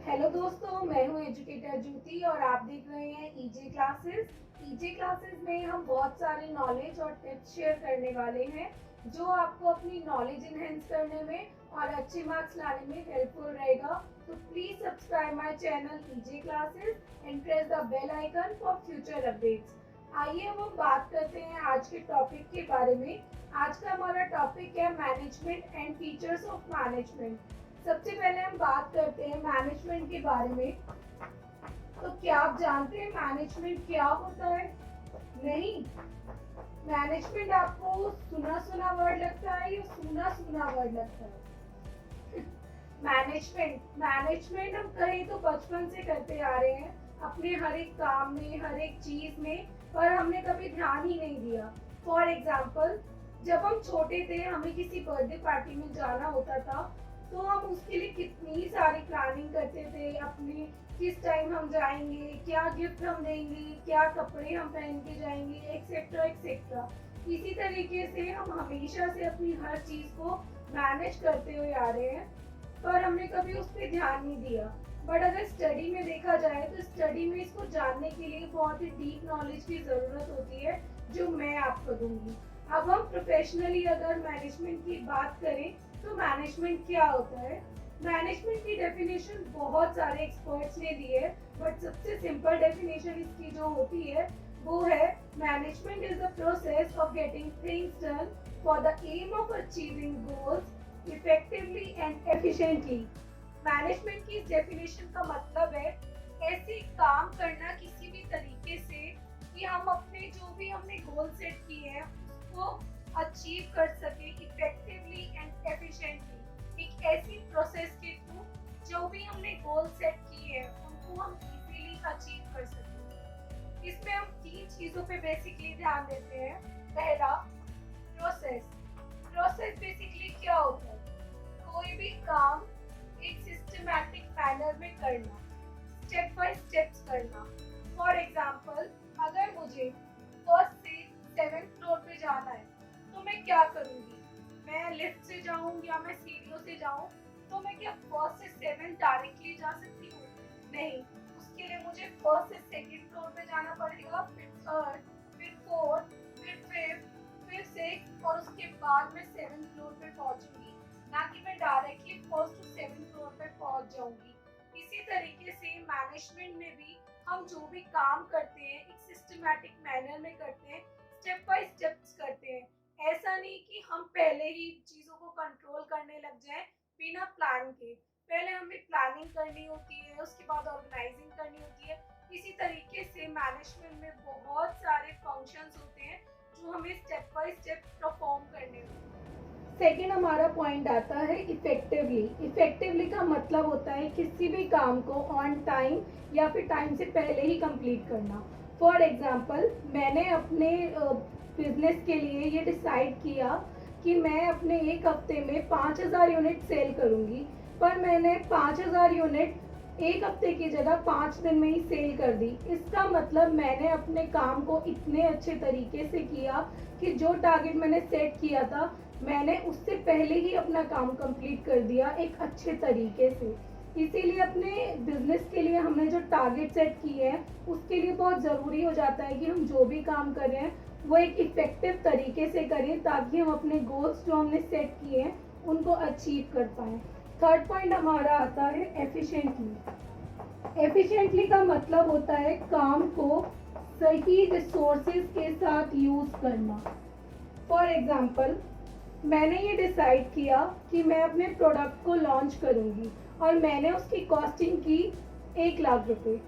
Hello दोस्तों, मैं हूं एजुकेटर ज्योति और आप देख रहे हैं ईजे क्लासेस। ईजे क्लासेस में हम बहुत सारे नॉलेज और टिप्स शेयर करने वाले हैं जो आपको अपनी नॉलेज इनहेंस करने में और अच्छे मार्क्स लाने में हेल्पफुल रहेगा। तो please subscribe my channel EJ classes and press the bell icon for future updates. आइए अब हम बात करते हैं आज के टॉपिक के बारे में। आज का हमारा टॉपिक है management and features of management. सबसे पहले हम बात करते हैं मैनेजमेंट के बारे में। तो क्या आप जानते हैं मैनेजमेंट क्या होता है? नहीं। मैनेजमेंट आपको सुना सुना वर्ड लगता है या सुना सुना वर्ड लगता है? मैनेजमेंट मैनेजमेंट हम कहें तो बचपन से करते आ रहे हैं, अपने हर एक काम में, हर एक चीज में, पर हमने कभी ध्यान ही नहीं दिया। फॉर एग्जाम्पल, जब हम छोटे थे, हमें किसी बर्थडे पार्टी में जाना होता था, तो हम उसके लिए कितनी सारी प्लानिंग करते थे। अपने किस टाइम हम जाएंगे, क्या गिफ्ट हम देंगे, क्या कपड़े हम पहन के जाएंगे, एक्सेट्रा एक्सेट्रा। इसी तरीके से हम हमेशा से अपनी हर चीज को मैनेज करते हुए आ रहे हैं, पर हमने कभी उस पर ध्यान नहीं दिया। बट अगर स्टडी में देखा जाए तो स्टडी में इसको जानने के लिए बहुत ही डीप नॉलेज की ज़रूरत होती है, जो मैं आपको दूंगी। अब हम प्रोफेशनली अगर मैनेजमेंट की बात करें तो मैनेजमेंट क्या होता है? मैनेजमेंट की डेफिनेशन बहुत सारे एक्सपर्ट्स ने दी है, बट सबसे सिंपल डेफिनेशन इसकी जो होती है वो है management is the process of getting things done for the aim of achieving goals effectively and efficiently. Management की डेफिनेशन का मतलब है ऐसे काम करना किसी भी तरीके से कि हम अपने जो भी हमने गोल सेट किए हैं उसको अचीव कर सके इफेक्टिवली एंड एफिशिएंटली। एक ऐसी प्रोसेस के थ्रू जो भी हमने गोल सेट किए हैं उनको हम इजीली अचीव कर सकें। इसमें हम तीन चीजों पे बेसिकली ध्यान देते हैं। पहला, प्रोसेस। प्रोसेस बेसिकली क्या होता है? कोई भी काम एक सिस्टमैटिक मैनर में करना, स्टेप बाय स्टेप्स करना। फॉर एग्जाम्पल, अगर मुझे फर्स्ट से 7th फ्लोर पे जाना है तो मैं क्या करूंगी? मैं लिफ्ट से जाऊं या मैं सीढ़ियों से जाऊं? तो मैं क्या फर्स्ट से 7th डायरेक्टली जा सकती हूँ? नहीं, उसके लिए मुझे फर्स्ट से 2nd फ्लोर पे जाना पड़ेगा, फिर 3rd, फिर 4th, फिर 5th, फिर 6th और उसके बाद मैं 7th फ्लोर पे पहुंचूंगी, ना कि मैं directly first to 7th floor पे पहुंच जाऊंगी। इसी तरीके से मैनेजमेंट में भी हम जो भी काम करते हैं एक सिस्टमैटिक मैनर में करते हैं, स्टेप बाय स्टेप्स करते हैं। ऐसा नहीं कि हम पहले ही चीजों को कंट्रोल करने लग जाएं बिना प्लान के। पहले हमें प्लानिंग करनी होती है, उसके बाद ऑर्गेनाइजिंग करनी होती है। इसी तरीके से मैनेजमेंट में बहुत सारे फंक्शंस होते हैं जो हमें स्टेप बाय स्टेप परफॉर्म करने होते हैं। सेकेंड हमारा पॉइंट आता है इफेक्टिवली। इफेक्टिवली का मतलब होता है किसी भी काम को ऑन टाइम या फिर टाइम से पहले ही कंप्लीट करना। फॉर एग्जाम्पल, मैंने अपने बिजनेस के लिए ये डिसाइड किया कि मैं अपने एक हफ्ते में 5,000 यूनिट सेल करूंगी, पर मैंने 5,000 यूनिट एक हफ्ते की जगह 5 दिन में ही सेल कर दी। इसका मतलब मैंने अपने काम को इतने अच्छे तरीके से किया कि जो टारगेट मैंने सेट किया था मैंने उससे पहले ही अपना काम कंप्लीट कर दिया एक अच्छे तरीके से। इसीलिए अपने बिजनेस के लिए हमने जो टारगेट सेट किए हैं उसके लिए बहुत ज़रूरी हो जाता है कि हम जो भी काम कर रहे हैं वो एक इफेक्टिव तरीके से करें, ताकि हम अपने गोल्स जो हमने सेट किए हैं उनको अचीव कर पाएँ। थर्ड पॉइंट हमारा आता है एफिशिएंटली। एफिशिएंटली का मतलब होता है काम को सही रिसोर्सेज के साथ यूज़ करना। फॉर एग्जाम्पल, मैंने ये डिसाइड किया कि मैं अपने प्रोडक्ट को लॉन्च करूंगी और मैंने उसकी कॉस्टिंग की 1,00,000 रुपये।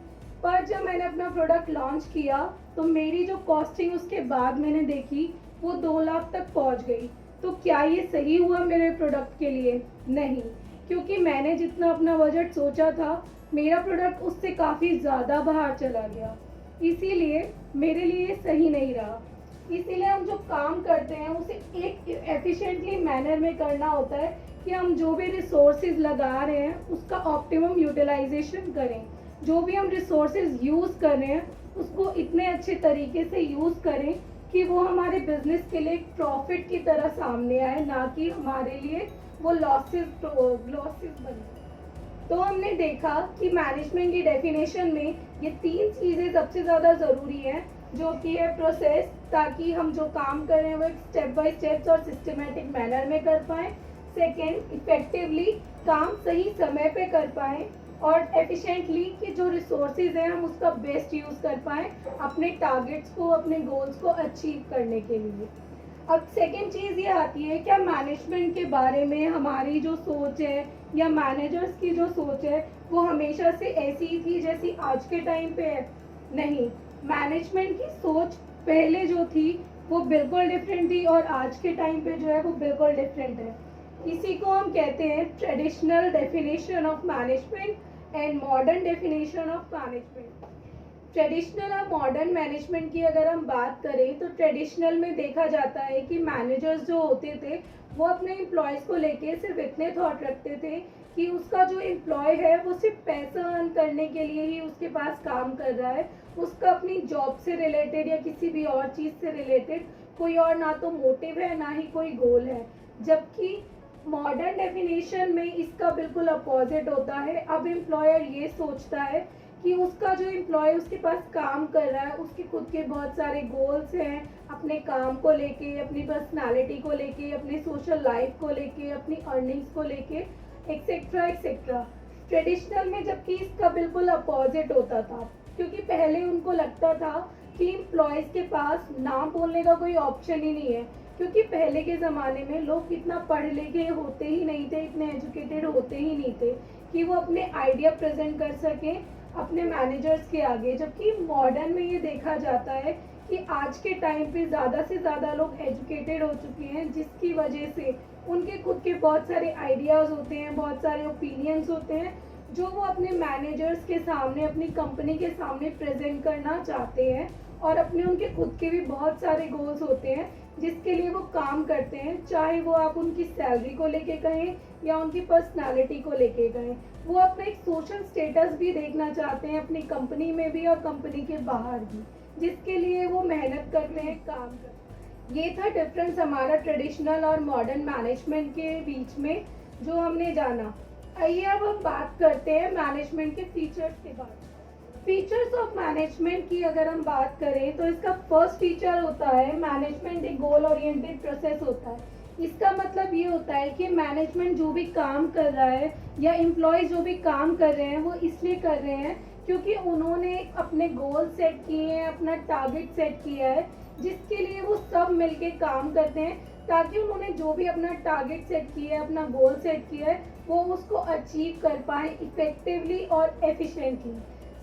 पर जब मैंने अपना प्रोडक्ट लॉन्च किया तो मेरी जो कॉस्टिंग उसके बाद मैंने देखी वो 2,00,000 तक पहुंच गई। तो क्या ये सही हुआ मेरे प्रोडक्ट के लिए? नहीं, क्योंकि मैंने जितना अपना बजट सोचा था मेरा प्रोडक्ट उससे काफ़ी ज़्यादा बाहर चला गया। इसीलिए मेरे लिए सही नहीं रहा। इसीलिए हम जो काम करते हैं उसे एक एफिशिएंटली मैनर में करना होता है कि हम जो भी रिसोर्सेज लगा रहे हैं उसका ऑप्टिमम यूटिलाइजेशन करें। जो भी हम रिसोर्सेज यूज़ कर रहे हैं उसको इतने अच्छे तरीके से यूज़ करें कि वो हमारे बिजनेस के लिए एक प्रॉफिट की तरह सामने आए, ना कि हमारे लिए वो लॉसेस बने। तो हमने देखा कि मैनेजमेंट की डेफिनेशन में ये 3 चीज़ें सबसे ज़्यादा ज़रूरी हैं, जो कि है प्रोसेस, ताकि हम जो काम कर रहे हैं वो एक स्टेप बाय स्टेप्स और सिस्टमेटिक मैनर में कर पाएँ। सेकेंड, इफेक्टिवली काम सही समय पे कर पाएँ। और एफिशिएंटली कि जो रिसोर्सेज हैं हम उसका बेस्ट यूज़ कर पाएँ अपने टारगेट्स को, अपने गोल्स को अचीव करने के लिए। अब सेकेंड चीज़ ये आती है, क्या मैनेजमेंट के बारे में हमारी जो सोच है या मैनेजर्स की जो सोच है वो हमेशा से ऐसी ही थी जैसी आज के टाइम पे है? नहीं, मैनेजमेंट की सोच पहले जो थी वो बिल्कुल डिफरेंट थी और आज के टाइम पे जो है वो बिल्कुल डिफरेंट है। इसी को हम कहते हैं traditional definition of management and modern definition of management. Traditional और मॉडर्न मैनेजमेंट की अगर हम बात करें तो ट्रेडिशनल में देखा जाता है कि मैनेजर्स जो होते थे वो अपने एम्प्लॉयज़ को लेके सिर्फ इतने थॉट रखते थे कि उसका जो एम्प्लॉय है वो सिर्फ पैसा अर्न करने के लिए ही उसके पास काम कर रहा है, उसका अपनी जॉब से रिलेटेड या किसी भी और चीज़ से रिलेटेड कोई और ना तो मोटिव है ना ही कोई गोल है। जबकि मॉडर्न डेफिनेशन में इसका बिल्कुल अपोजिट होता है। अब एम्प्लॉयर ये सोचता है कि उसका जो एम्प्लॉय उसके पास काम कर रहा है उसके खुद के बहुत सारे गोल्स हैं, अपने काम को लेके, अपनी पर्सनालिटी को लेके, अपने सोशल लाइफ को लेके, अपनी अर्निंग्स को लेके, एक्सेट्रा एक्सेट्रा। ट्रेडिशनल में जबकि इसका बिल्कुल अपोजिट होता था, क्योंकि पहले उनको लगता था कि एम्प्लॉयज़ के पास ना बोलने का कोई ऑप्शन ही नहीं है, क्योंकि पहले के ज़माने में लोग इतना पढ़े लिखे होते ही नहीं थे, इतने एजुकेटेड होते ही नहीं थे कि वो अपने आइडिया प्रेजेंट कर सकें अपने मैनेजर्स के आगे। जबकि मॉडर्न में ये देखा जाता है कि आज के टाइम पे ज़्यादा से ज़्यादा लोग एजुकेटेड हो चुके हैं, जिसकी वजह से उनके खुद के बहुत सारे आइडियाज़ होते हैं, बहुत सारे ओपिनियंस होते हैं जो वो अपने मैनेजर्स के सामने, अपनी कंपनी के सामने प्रेजेंट करना चाहते हैं। और अपने उनके खुद के भी बहुत सारे गोल्स होते हैं जिसके लिए वो काम करते हैं, चाहे वो आप उनकी सैलरी को लेके कहें या उनकी पर्सनालिटी को लेके कहें। वो अपना एक सोशल स्टेटस भी देखना चाहते हैं अपनी कंपनी में भी और कंपनी के बाहर भी, जिसके लिए वो मेहनत करते हैं, काम करते हैं। ये था डिफरेंस हमारा ट्रेडिशनल और मॉडर्न मैनेजमेंट के बीच में जो हमने जाना। आइए अब हम बात करते हैं मैनेजमेंट के फीचर्स के बारे में। फीचर्स ऑफ मैनेजमेंट की अगर हम बात करें तो इसका फर्स्ट फीचर होता है मैनेजमेंट एक गोल ओरिएंटेड प्रोसेस होता है। इसका मतलब ये होता है कि मैनेजमेंट जो भी काम कर रहा है या एम्प्लॉयज़ जो भी काम कर रहे हैं वो इसलिए कर रहे हैं क्योंकि उन्होंने अपने गोल सेट किए हैं, अपना टारगेट सेट किया है, जिसके लिए वो सब मिलके काम करते हैं ताकि उन्होंने जो भी अपना टारगेट सेट किया है, अपना गोल सेट किया है, वो उसको अचीव कर पाए इफेक्टिवली और एफिशिएंटली।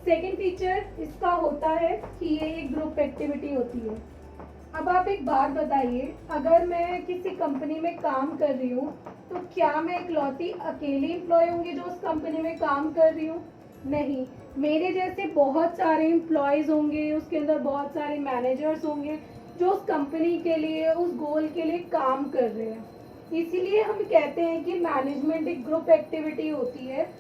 सेकेंड फीचर इसका होता है कि ये एक ग्रुप एक्टिविटी होती है। अब आप एक बात बताइए, अगर मैं किसी कंपनी में काम कर रही हूँ तो क्या मैं इकलौती अकेली एम्प्लॉय होंगी जो उस कंपनी में काम कर रही हूँ? नहीं, मेरे जैसे बहुत सारे एम्प्लॉयज़ होंगे, उसके अंदर बहुत सारे मैनेजर्स होंगे जो उस कंपनी के लिए, उस गोल के लिए काम कर रहे हैं। इसीलिए हम कहते हैं कि मैनेजमेंट एक ग्रुप एक्टिविटी होती है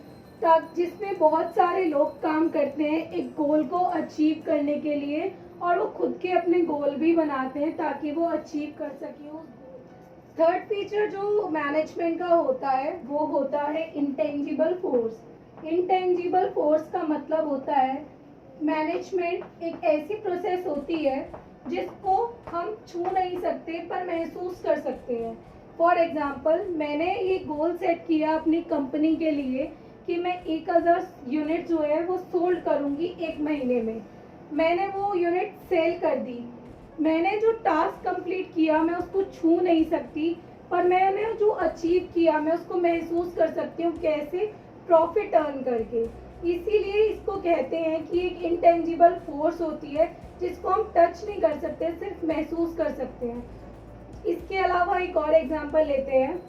जिसमें बहुत सारे लोग काम करते हैं एक गोल को अचीव करने के लिए, और वो खुद के अपने गोल भी बनाते हैं ताकि वो अचीव कर सकें उस गोल। थर्ड फीचर जो मैनेजमेंट का होता है वो होता है इंटेंजिबल फोर्स। इंटेंजिबल फोर्स का मतलब होता है मैनेजमेंट एक ऐसी प्रोसेस होती है जिसको हम छू नहीं सकते पर महसूस कर सकते हैं। फॉर एग्जाम्पल, मैंने ये गोल सेट किया अपनी कंपनी के लिए कि मैं 1000 यूनिट जो है वो सोल्ड करूंगी एक महीने में। मैंने वो यूनिट सेल कर दी। मैंने जो टास्क कंप्लीट किया मैं उसको छू नहीं सकती, पर मैंने जो अचीव किया मैं उसको महसूस कर सकती हूँ, कैसे? प्रॉफिट अर्न करके। इसीलिए इसको कहते हैं कि एक इंटेंजिबल फोर्स होती है जिसको हम टच नहीं कर सकते, सिर्फ महसूस कर सकते हैं। इसके अलावा एक और एग्जांपल लेते हैं,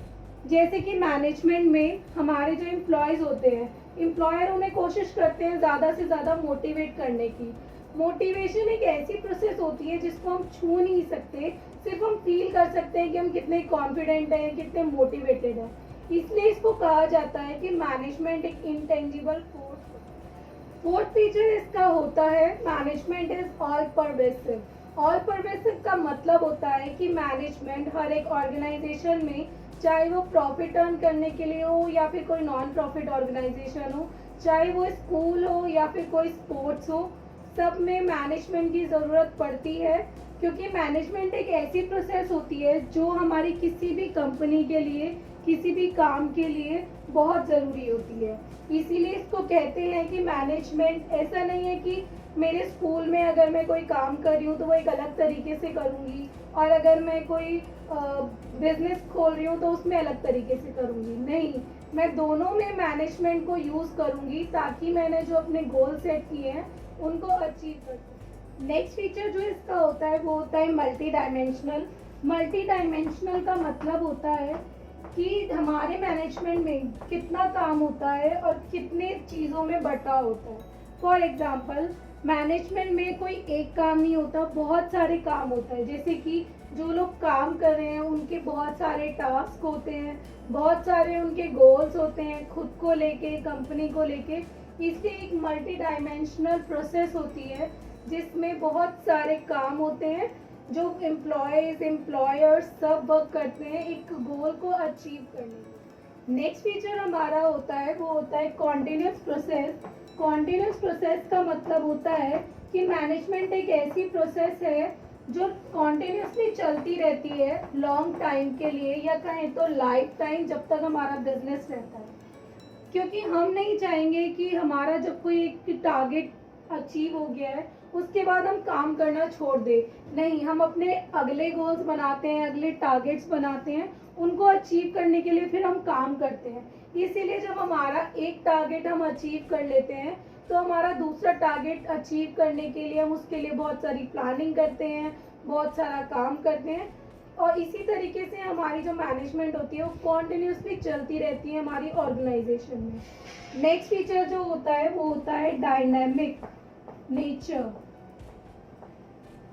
जैसे कि मैनेजमेंट में हमारे जो एम्प्लॉयज़ होते हैं, एम्प्लॉयर उन्हें कोशिश करते हैं ज़्यादा से ज़्यादा मोटिवेट करने की। मोटिवेशन एक ऐसी प्रोसेस होती है जिसको हम छू नहीं सकते, सिर्फ हम फील कर सकते हैं कि हम कितने कॉन्फिडेंट हैं, कितने मोटिवेटेड हैं। इसलिए इसको कहा जाता है कि मैनेजमेंट एक इंटेंजिबल फोर्स। फोर्थ फीचर इसका होता है management is all pervasive. All pervasive का मतलब होता है कि मैनेजमेंट हर एक ऑर्गेनाइजेशन में, चाहे वो प्रॉफिट अर्न करने के लिए हो या फिर कोई नॉन प्रॉफिट ऑर्गेनाइजेशन हो, चाहे वो स्कूल हो या फिर कोई स्पोर्ट्स हो, सब में मैनेजमेंट की ज़रूरत पड़ती है। क्योंकि मैनेजमेंट एक ऐसी प्रोसेस होती है जो हमारी किसी भी कंपनी के लिए, किसी भी काम के लिए बहुत ज़रूरी होती है। इसीलिए इसको कहते हैं कि मैनेजमेंट ऐसा नहीं है कि मेरे स्कूल में अगर मैं कोई काम कर रही हूँ तो वो एक अलग तरीके से करूँगी, और अगर मैं कोई बिजनेस खोल रही हूँ तो उसमें अलग तरीके से करूँगी। नहीं, मैं दोनों में मैनेजमेंट को यूज़ करूँगी ताकि मैंने जो अपने गोल सेट किए हैं उनको अचीव कर सकूँ। नेक्स्ट फीचर जो इसका होता है वो होता है मल्टी डायमेंशनल। मल्टी डायमेंशनल का मतलब होता है कि हमारे मैनेजमेंट में कितना काम होता है और कितने चीज़ों में बटा होता है। फॉर एग्जाम्पल, मैनेजमेंट में कोई एक काम नहीं होता, बहुत सारे काम होता है। जैसे कि जो लोग काम कर रहे हैं उनके बहुत सारे टास्क होते हैं, बहुत सारे उनके गोल्स होते हैं, खुद को लेके, कंपनी को लेके। इसलिए एक मल्टी डायमेंशनल प्रोसेस होती है जिसमें बहुत सारे काम होते हैं जो एम्प्लॉयज़, एम्प्लॉयर्स सब वर्क करते हैं एक गोल को अचीव करने में। नेक्स्ट फीचर हमारा होता है वो होता है कॉन्टिन्यूस प्रोसेस। कॉन्टिन्यूस प्रोसेस का मतलब होता है कि मैनेजमेंट एक ऐसी प्रोसेस है जो कॉन्टिन्यूसली चलती रहती है लॉन्ग टाइम के लिए, या कहें तो लाइफ टाइम, जब तक हमारा बिजनेस रहता है। क्योंकि हम नहीं चाहेंगे कि हमारा जब कोई एक टारगेट अचीव हो गया है उसके बाद हम काम करना छोड़ दें। नहीं, हम अपने अगले गोल्स बनाते हैं, अगले टारगेट्स बनाते हैं, उनको अचीव करने के लिए फिर हम काम करते हैं। इसीलिए जब हमारा एक टारगेट हम अचीव कर लेते हैं तो हमारा दूसरा टारगेट अचीव करने के लिए हम उसके लिए बहुत सारी प्लानिंग करते हैं, बहुत सारा काम करते हैं। और इसी तरीके से हमारी जो मैनेजमेंट होती है वो कॉन्टिन्यूसली चलती रहती है हमारी ऑर्गेनाइजेशन में। नेक्स्ट फीचर जो होता है वो होता है डायनेमिक नेचर।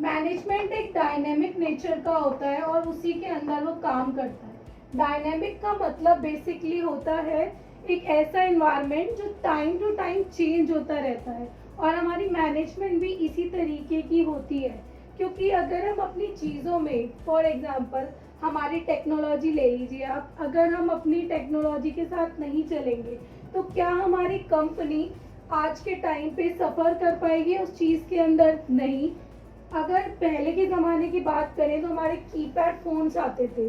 मैनेजमेंट एक डायनेमिक नेचर का होता है और उसी के अंदर वो काम करता है। डायनेमिक का मतलब बेसिकली होता है एक ऐसा एनवायरनमेंट जो टाइम टू टाइम चेंज होता रहता है, और हमारी मैनेजमेंट भी इसी तरीके की होती है। क्योंकि अगर हम अपनी चीज़ों में, फॉर एग्जांपल हमारी टेक्नोलॉजी ले लीजिए आप, अगर हम अपनी टेक्नोलॉजी के साथ नहीं चलेंगे तो क्या हमारी कंपनी आज के टाइम पे सफ़र कर पाएगी उस चीज़ के अंदर? नहीं। अगर पहले के ज़माने की बात करें तो हमारे कीपैड फ़ोन्स आते थे,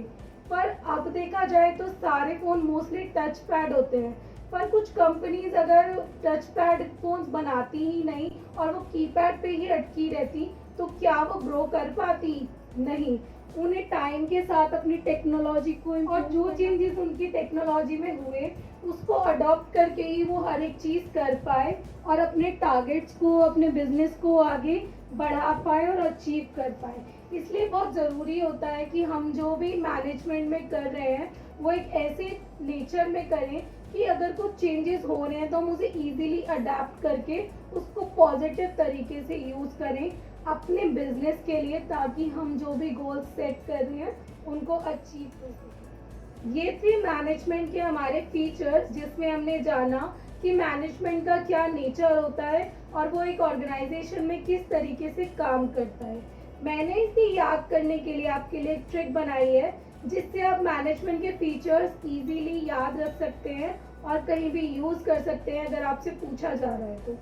पर अब देखा जाए तो सारे फ़ोन मोस्टली टच पैड होते हैं। पर कुछ कंपनीज अगर टच पैड फ़ोन्स बनाती ही नहीं और वो कीपैड पे ही अटकी रहती तो क्या वो ग्रो कर पाती? नहीं। उन्हें टाइम के साथ अपनी टेक्नोलॉजी को और जो चेंजेस उनकी टेक्नोलॉजी में हुए उसको अडॉप्ट करके ही वो हर एक चीज़ कर पाए और अपने टारगेट्स को, अपने बिजनेस को आगे बढ़ा पाए और अचीव कर पाए। इसलिए बहुत ज़रूरी होता है कि हम जो भी मैनेजमेंट में कर रहे हैं वो एक ऐसे नेचर में करें कि अगर कुछ चेंजेस हो रहे हैं तो हम उसे इजीली अडेप्ट करके उसको पॉजिटिव तरीके से यूज़ करें अपने बिजनेस के लिए, ताकि हम जो भी गोल्स सेट कर रहे हैं उनको अचीव कर सकें। ये थे मैनेजमेंट के हमारे फीचर्स, जिसमें हमने जाना कि मैनेजमेंट का क्या नेचर होता है और वो एक ऑर्गेनाइजेशन में किस तरीके से काम करता है। मैंने इसे याद करने के लिए आपके लिए एक ट्रिक बनाई है जिससे आप मैनेजमेंट के फीचर्स इजीली याद रख सकते हैं और कहीं भी यूज़ कर सकते हैं अगर आपसे पूछा जा रहा है तो।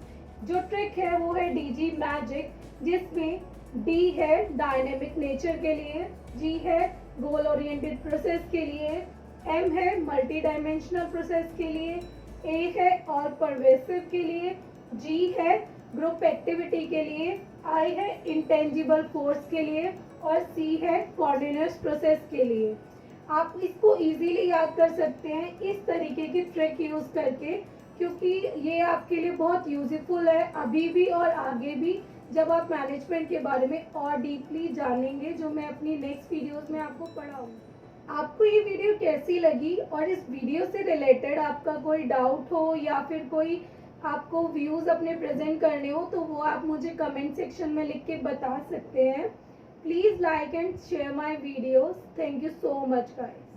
जो ट्रिक है वो है डीजी मैजिक, जिसमें डी है डायनेमिक नेचर के लिए, जी है गोल ओरिएंटेड प्रोसेस के लिए, एम है मल्टी डायमेंशनल प्रोसेस के लिए, ए है और परवेसिव के लिए, जी है ग्रुप एक्टिविटी के लिए, आई है इंटेंजिबल फोर्स के लिए और सी है कॉर्डिनेट्स प्रोसेस के लिए। आप इसको इजीली याद कर सकते हैं इस तरीके की ट्रिक यूज़ करके, क्योंकि ये आपके लिए बहुत यूज़फुल है अभी भी और आगे भी, जब आप मैनेजमेंट के बारे में और डीपली जानेंगे, जो मैं अपनी नेक्स्ट वीडियोस में आपको पढ़ाऊँगी। आपको ये वीडियो कैसी लगी और इस वीडियो से रिलेटेड आपका कोई डाउट हो या फिर कोई आपको व्यूज़ अपने प्रेजेंट करने हो तो वो आप मुझे कमेंट सेक्शन में लिख के बता सकते हैं। Please like and share my videos. Thank you so much guys.